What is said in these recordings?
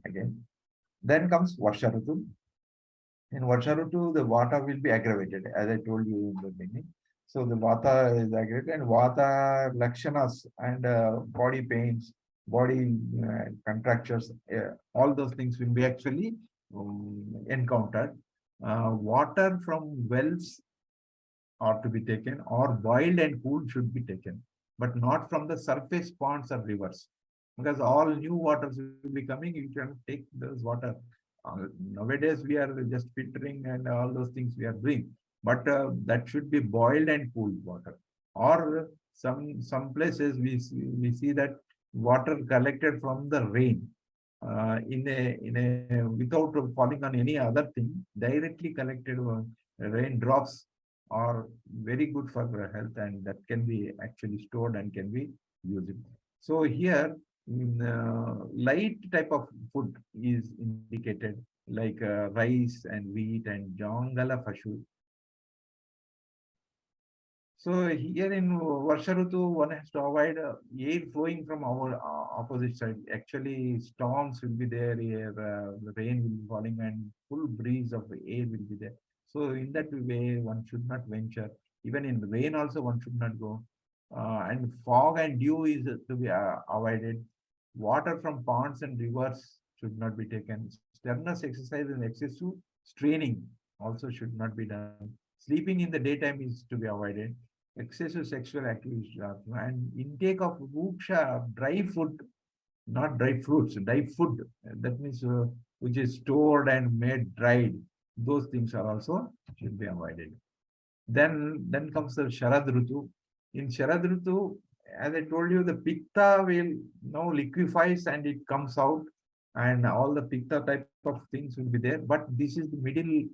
Again. Then comes Varsha Ritu. In Varsha Ritu, the Vata will be aggravated, as I told you in the beginning. So the Vata is aggravated, and Vata Lakshanas and body pains, body contractures, all those things will be actually encountered. Water from wells are to be taken, or boiled and cooled should be taken, but not from the surface ponds or rivers, because all new waters will be coming. You can take those water. Nowadays, we are just filtering and all those things we are doing, but that should be boiled and cooled water. Or some places we see that water collected from the rain, in a without falling on any other thing, directly collected raindrops are very good for the health, and that can be actually stored and can be used. So here, light type of food is indicated, like rice and wheat and jongala fashu. So here in Varsha Ritu, one has to avoid air flowing from our opposite side. Actually, storms will be there here, the rain will be falling, and full breeze of the air will be there. So in that way, one should not venture. Even in rain also, one should not go. And fog and dew is to be avoided. Water from ponds and rivers should not be taken. Strenuous exercise and excessive straining also should not be done. Sleeping in the daytime is to be avoided. Excessive sexual activity and intake of vuksha, dry food, not dry fruits, dry food. That means which is stored and made dried. Those things are also should be avoided. Then comes the Sharad Rutu. In Sharad Rutu, as I told you, the Pitta will now liquefies and it comes out, and all the Pitta type of things will be there. But this is the middle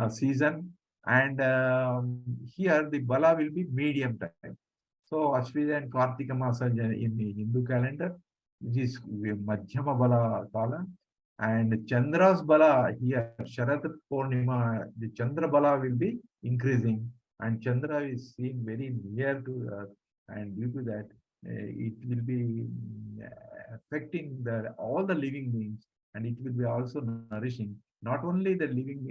season, and here the Bala will be medium time. So Ashwina and Kartika Masa in the Hindu calendar, which is Madhyama Bala Kala, and Chandra's Bala here, Sharad Purnima, the Chandra Bala will be increasing, and Chandra is seen very near to Earth, and due to that, it will be affecting all the living beings, and it will be also nourishing not only the living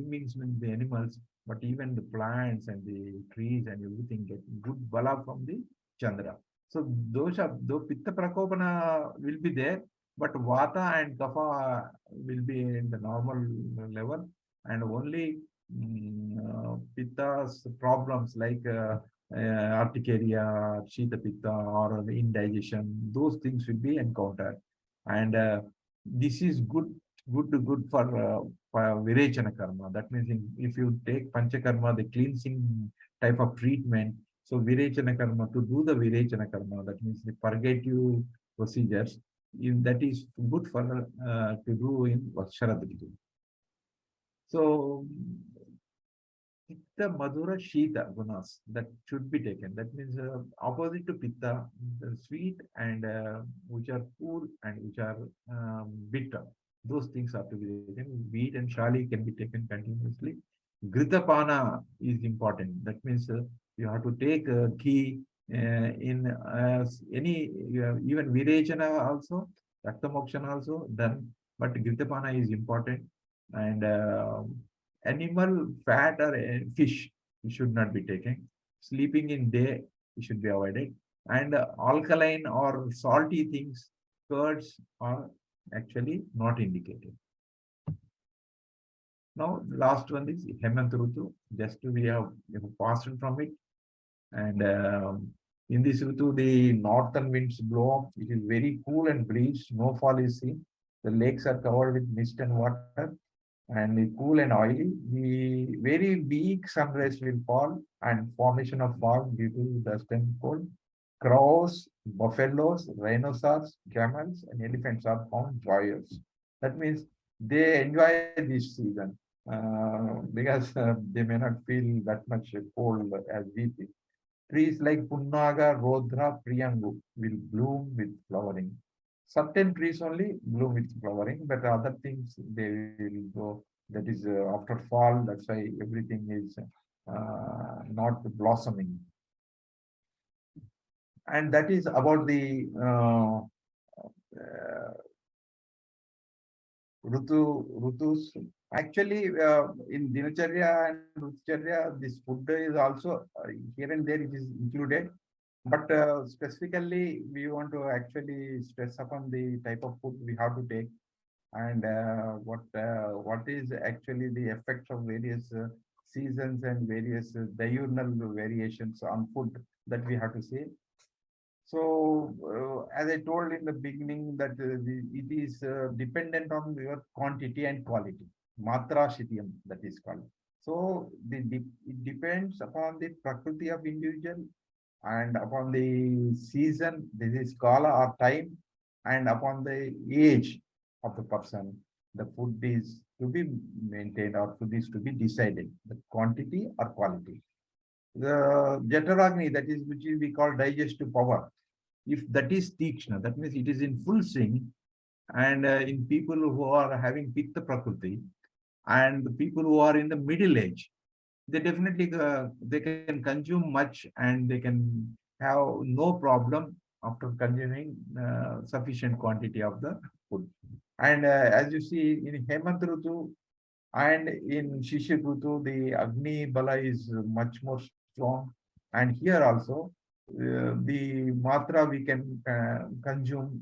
beings means the animals, but even the plants and the trees and everything get good bala from the Chandra. So those are though Pitta Prakopana will be there, but Vata and Kapha will be in the normal level, and only Pitta's problems like urticaria, Shita Pitta, or the indigestion, those things will be encountered. And this is good for Virechana Karma. That means if you take Panchakarma, the cleansing type of treatment, so Virechana Karma, to do the Virechana Karma, that means the purgative procedures, that is good for to do in Sharad Ritu. So Pitta, Madhura, Shita gunas that should be taken. That means opposite to Pitta, the sweet and which are cool and which are bitter. Those things are to be taken. Wheat and shali can be taken continuously. Gritapana is important. That means you have to take ghee in any, even Virechana also, Raktamokshana also done. But Gritapana is important. And animal fat or fish should not be taken. Sleeping in day should be avoided. And alkaline or salty things, curds are actually not indicated. Now, last one is Hemant Rutu. Just we have passed from it. And in this Rutu, the northern winds blow. It is very cool and breeze. Snowfall is seen. The lakes are covered with mist and water, and the cool and oily. The very weak sun rays will fall and formation of fog due to dust and cold. Crows, buffaloes, rhinoceros, camels, and elephants are found joyous. That means they enjoy this season because they may not feel that much cold as we feel. Trees like Punnaga, Rodra, Priyangu will bloom with flowering. Certain trees only bloom with flowering, but other things they will go. That is after fall. That's why everything is not blossoming, and that is about the Rutus. Actually, in Dinacharya and Rutucharya, this food is also here and there it is included. But specifically, we want to actually stress upon the type of food we have to take, and what is actually the effects of various seasons and various diurnal variations on food that we have to see. So, as I told in the beginning, that it is dependent on your quantity and quality. Matra Shitiyam, that is called. So, it depends upon the prakriti of individual and upon the season, this is kala or time, and upon the age of the person. The food is to be maintained or food is to be decided, the quantity or quality. The Jataragni, that is which we call digestive power, if that is tikshna, that means it is in full swing, and in people who are having pitta prakriti and the people who are in the middle age, they definitely they can consume much and they can have no problem after consuming sufficient quantity of the food. And as you see in Hemant Rutu and in Shishir Rutu, the Agni Bala is much more strong. And here also, the matra we can consume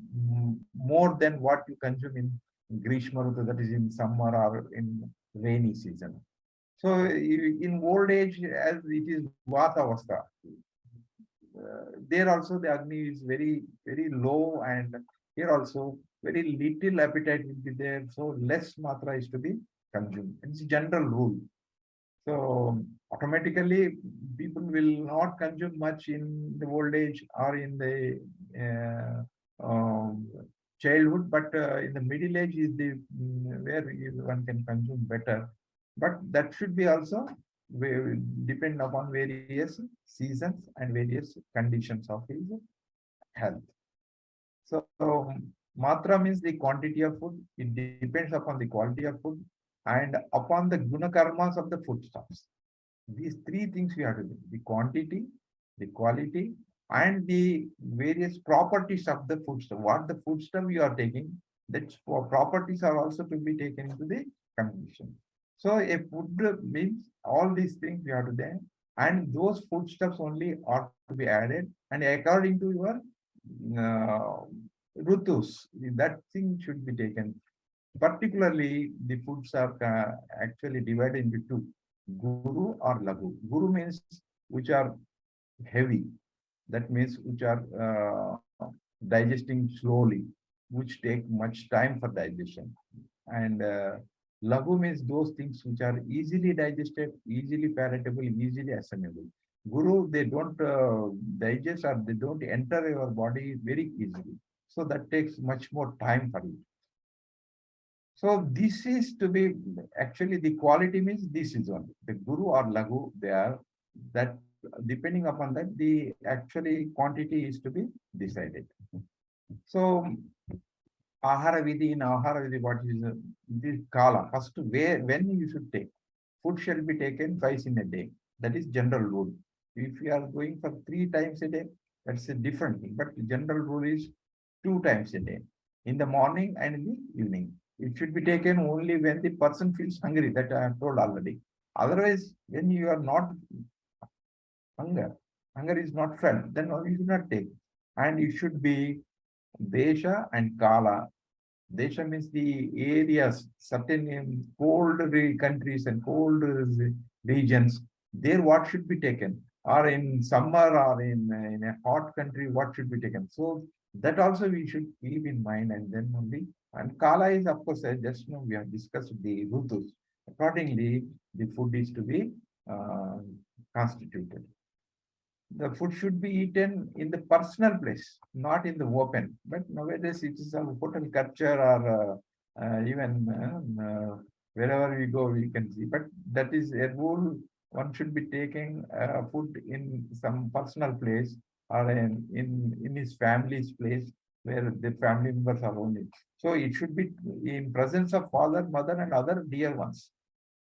more than what you consume in Grishma Rutu, that is in summer or in rainy season. So in old age, as it is Vata Avastha, there also the Agni is very low, and here also very little appetite will be there. So less matra is to be consumed. It's a general rule. So automatically, people will not consume much in the old age or in the childhood, but in the middle age is the where one can consume better. But that should be also depend upon various seasons and various conditions of his health. So matra means the quantity of food. It depends upon the quality of food and upon the guna karmas of the foodstuffs. These three things we have to do: the quantity, the quality, and the various properties of the foodstuff. What the foodstuff you are taking, that properties are also to be taken into the condition. So a food means all these things you have to do, and those foodstuffs only are to be added, and according to your uh, rutus, that thing should be taken. Particularly, the foods are actually divided into two: Guru or Lagu. Guru means which are heavy, that means which are digesting slowly, which take much time for digestion. And Lagu means those things which are easily digested, easily palatable, easily assimilable. Guru, they don't digest or they don't enter your body very easily. So that takes much more time for you. So this is to be actually the quality means this is only the Guru or Lagu. They are that depending upon that the actually quantity is to be decided. So Ahara Vidhi, in Ahara Vidhi, what is this Kala? First, where when you should take food shall be taken twice in a day. That is general rule. If you are going for 3 times a day, that's a different thing. But the general rule is 2 times a day, in the morning and in the evening. It should be taken only when the person feels hungry, that I have told already. Otherwise, when you are not hunger is not felt, then you should not take. And it should be Desha and Kala. Desha means the areas, certain cold countries and cold regions, there what should be taken, or in summer or in a hot country, what should be taken. So that also we should keep in mind, and then only. And Kala is, of course, just now we have discussed the Rutus. Accordingly, the food is to be uh, constituted. The food should be eaten in the personal place, not in the open. But nowadays it is a hotel culture, or even wherever we go, we can see. But that is a rule. One should be taking food in some personal place or in his family's place. where the family members are only. So it should be in presence of father, mother, and other dear ones.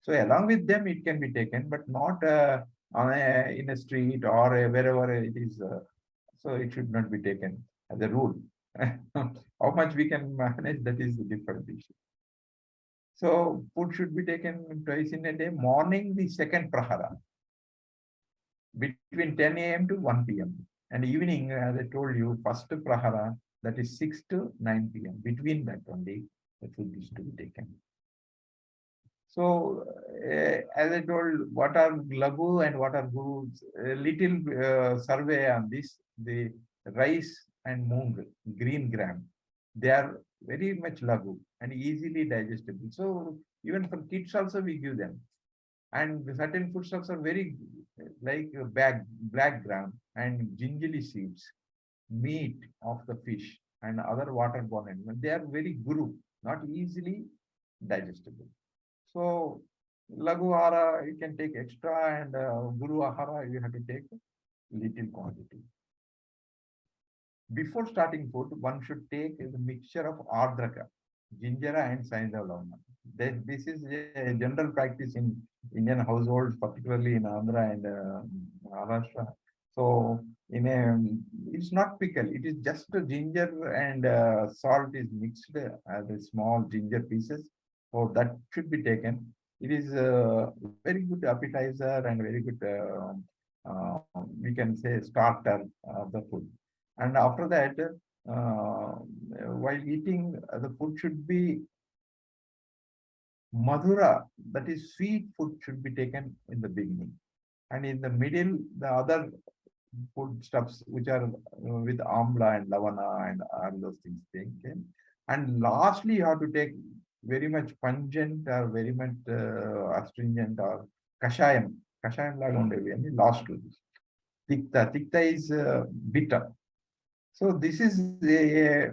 So along with them, it can be taken, but not in a street or wherever it is. So it should not be taken as a rule. How much we can manage, that is a different issue. So food should be taken twice in a day. Morning, the second prahara, between 10 a.m. to 1 p.m. And evening, as I told you, first prahara, that is 6 to 9 p.m. Between that only, the food is to be taken. So, as I told, what are lagu and what are gurus? A little survey on this. The rice and moong, green gram, they are very much lagu and easily digestible. So, even for kids also we give them. And certain foodstuffs are very like black gram and gingerly seeds, meat of the fish and other waterborne animals. They are very guru, not easily digestible. So lagu ahara you can take extra, and guru ahara you have to take little quantity. Before starting food, one should take a mixture of ardraka, ginger and saindavalana. This is a general practice in Indian households, particularly in Andhra and Maharashtra. So, it's not pickle. It is just a ginger and salt is mixed as a small ginger pieces. So that should be taken. It is a very good appetizer and very good, we can say, starter of the food. And after that, while eating, the food should be madhura, that is sweet food should be taken in the beginning. And in the middle, the other foodstuffs which are with amla and lavana and all those things taken. And lastly, you have to take very much pungent or very much astringent or kashayam. Kashayam laga any last to this. Tikta. Tikta is bitter. So this is a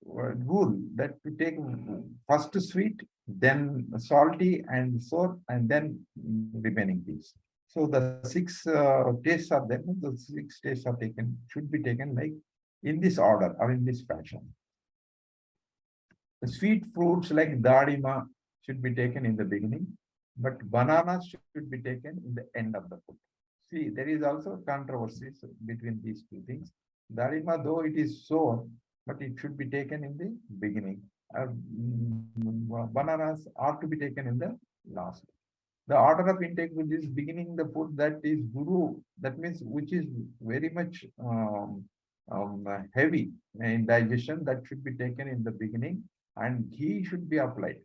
rule that to take first sweet, then salty and sour, and then remaining things. So the six tastes are there. The six tastes are taken, should be taken like in this order or in this fashion. The sweet fruits like dadima should be taken in the beginning, but bananas should be taken in the end of the food. See, there is also controversies between these two things. Dadima, though it is sour, but it should be taken in the beginning. Bananas are to be taken in the last. The order of intake, which is beginning the food, that is guru, that means which is very much heavy in digestion, that should be taken in the beginning, and ghee should be applied.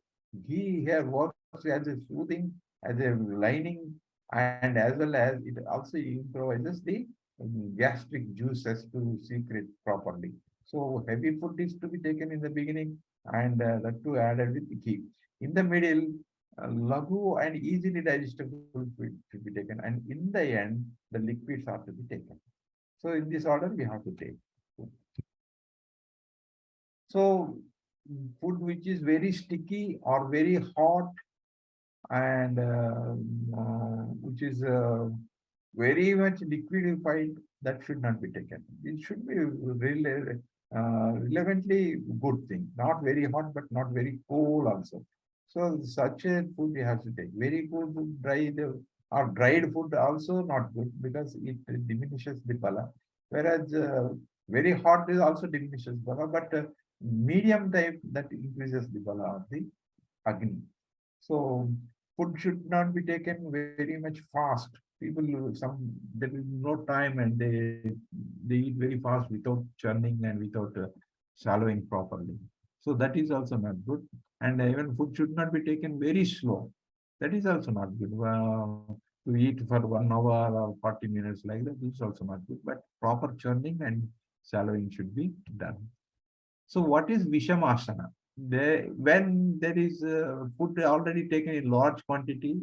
Ghee here works as a soothing, as a lining, and as well as it also improvises the gastric juices to secrete properly. So heavy food is to be taken in the beginning, and that too added with ghee. In the middle, lagu and easily digestible food should be taken, and in the end, the liquids are to be taken. So in this order, we have to take food. So food which is very sticky or very hot and which is very much liquidified, that should not be taken. It should be really relevantly good thing, not very hot but not very cold also. So such a food we have to take. Very cool food, dried or dried food also not good because it diminishes the bala. Whereas very hot is also diminishes bala, but medium type that increases the bala of the agni. So food should not be taken very much fast. People there is no time and they eat very fast without churning and without swallowing properly. So that is also not good. And even food should not be taken very slow. That is also not good. To eat for 1 hour or 40 minutes like that is also not good. But proper churning and swallowing should be done. So what is Vishamasana? When there is food already taken in large quantity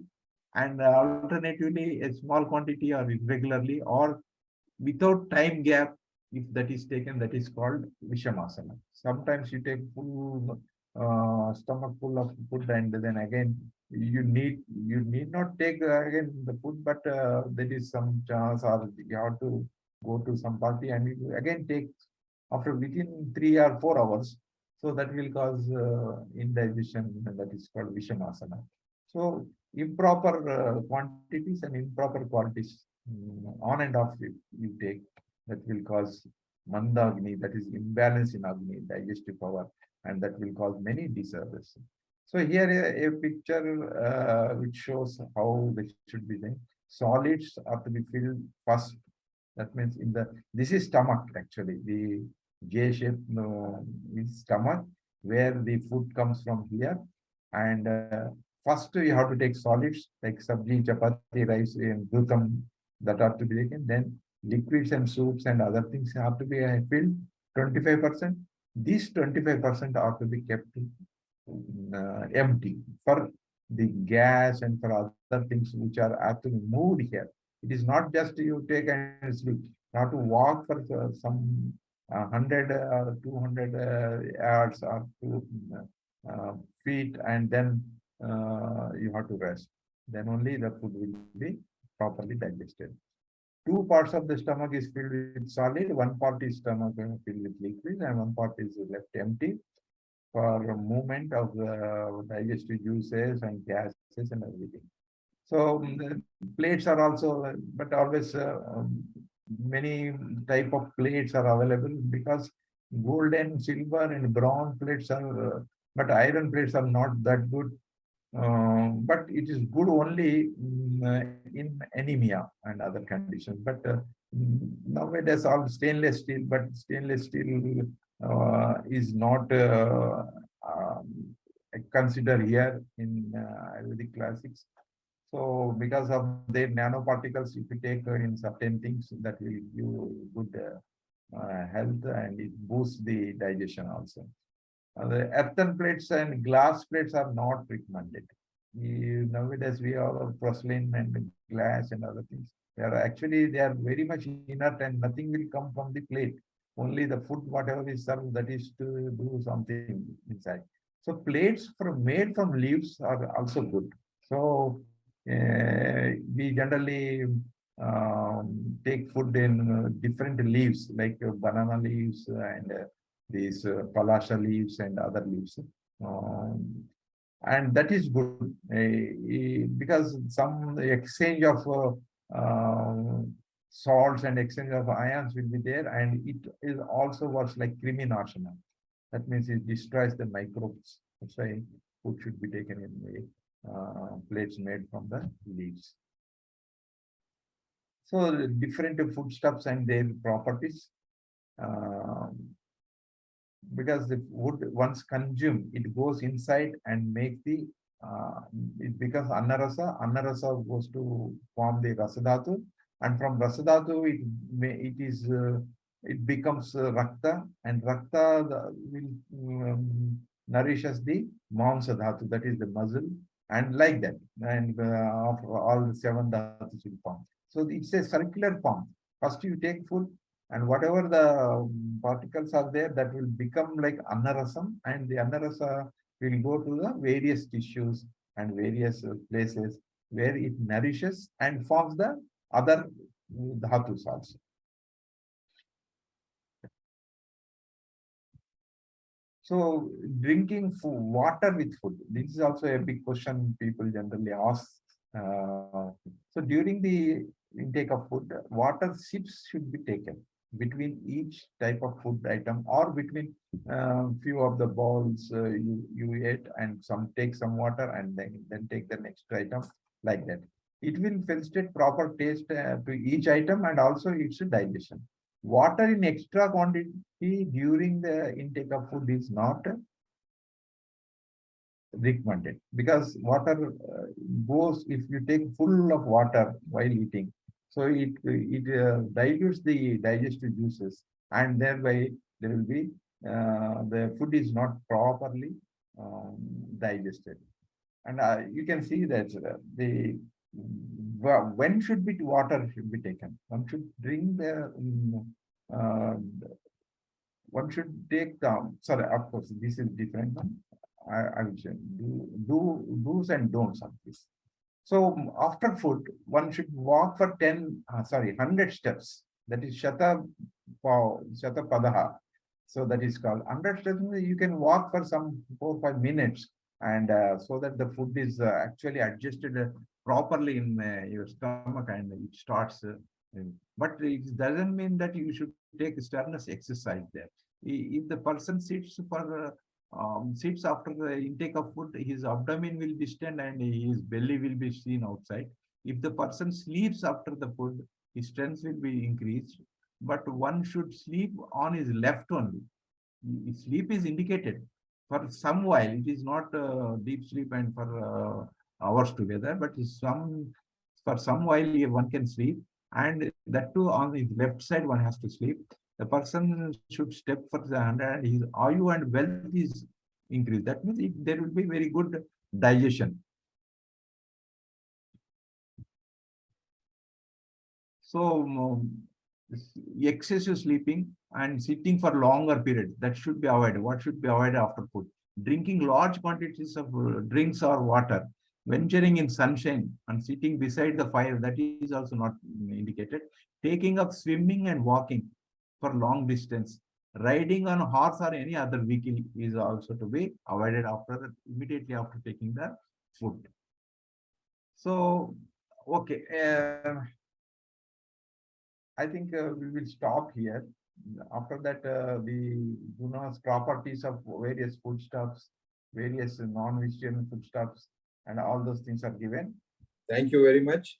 and alternatively a small quantity or irregularly or without time gap, if that is taken, that is called Vishamasana. Sometimes you take full stomach full of food and then again you need not take again the food, but there is some chance or you have to go to some party and it will again take after within 3 or 4 hours. So that will cause indigestion, and that is called Vishamasana. So improper quantities and improper qualities on and off you take, that will cause Mandagni, that is imbalance in Agni, digestive power, and that will cause many disorders. So here a picture which shows how they should be done. Solids are to be filled first. That means in the, this is stomach actually. The J shape is stomach where the food comes from here. And first you have to take solids like sabji, chapati, rice, and glutam that are to be taken. Then liquids and soups and other things have to be filled 25%. These 25% are to be kept empty for the gas and for other things which are actually moved here. It is not just you take and sleep. You have to walk for some 100 or 200 yards or 2 feet, and then you have to rest. Then only the food will be properly digested. Two parts of the stomach is filled with solid, one part is stomach filled with liquid, and one part is left empty for movement of the digestive juices and gases and everything. So the plates are also, but always many type of plates are available because gold and silver and bronze plates are, but iron plates are not that good. But it is good only in anemia and other conditions. But nowadays all stainless steel, but stainless steel is not considered here in Ayurvedic classics. So because of their nanoparticles, if you take in certain things, that will give good health, and it boosts the digestion also. The earthen plates and glass plates are not recommended. Nowadays we have porcelain and glass and other things. They are very much inert and nothing will come from the plate. Only the food, whatever is served, that is to do something inside. So plates made from leaves are also good. So we generally take food in different leaves like banana leaves and these palasha leaves and other leaves. And that is good because some exchange of salts and exchange of ions will be there, and it is also works like kriminashana. That means it destroys the microbes. That's why food should be taken in the plates made from the leaves. So different foodstuffs and their properties. Because the wood once consumed, it goes inside and make the it becomes annarasa. Annarasa goes to form the rasadhatu, and from rasadhatu it becomes rakta, and rakta will nourishes the mamsa dhatu, that is the muscle, and like that, and after all the 7 dhatus will form. So it's a circular form. First you take food, and whatever the particles are there, that will become like annarasam, and the annarasa will go to the various tissues and various places where it nourishes and forms the other dhatus also. So drinking water with food, this is also a big question people generally ask. So during the intake of food, water sips should be taken between each type of food item, or between few of the bowls you ate, and take some water and then take the next item, like that. It will facilitate proper taste to each item, and also its digestion. Water in extra quantity during the intake of food is not recommended, because water goes, if you take full of water while eating, so it dilutes the digestive juices, and thereby there will be the food is not properly digested. And you can see that when should be water should be taken. One should drink the uh, one should take down. Sorry, of course, this is different. I will say do's and don'ts of this. So after food, one should walk for 100 steps That is Shata Padaha. So that is called. Under stretching, you can walk for some 4 or 5 minutes, and so that the food is actually adjusted properly in your stomach, and it starts. But it doesn't mean that you should take strenuous exercise there. If the person sits after the intake of food, his abdomen will distend and his belly will be seen outside. If the person sleeps after the food, his strength will be increased. But one should sleep on his left only. Sleep is indicated for some while. It is not deep sleep and for hours together, but for some while one can sleep, and that too on his left side one has to sleep. The person should step for the 100, and his ayu and wealth is increased. That means there will be very good digestion. So excessive sleeping and sitting for longer periods, that should be avoided. What should be avoided after food? Drinking large quantities of drinks or water, venturing in sunshine and sitting beside the fire, that is also not indicated. Taking up swimming and walking for long distance, riding on a horse or any other vehicle is also to be avoided immediately after taking the food. So, okay. I think we will stop here. After that, the properties of various foodstuffs, various non-vegetarian foodstuffs, and all those things are given. Thank you very much.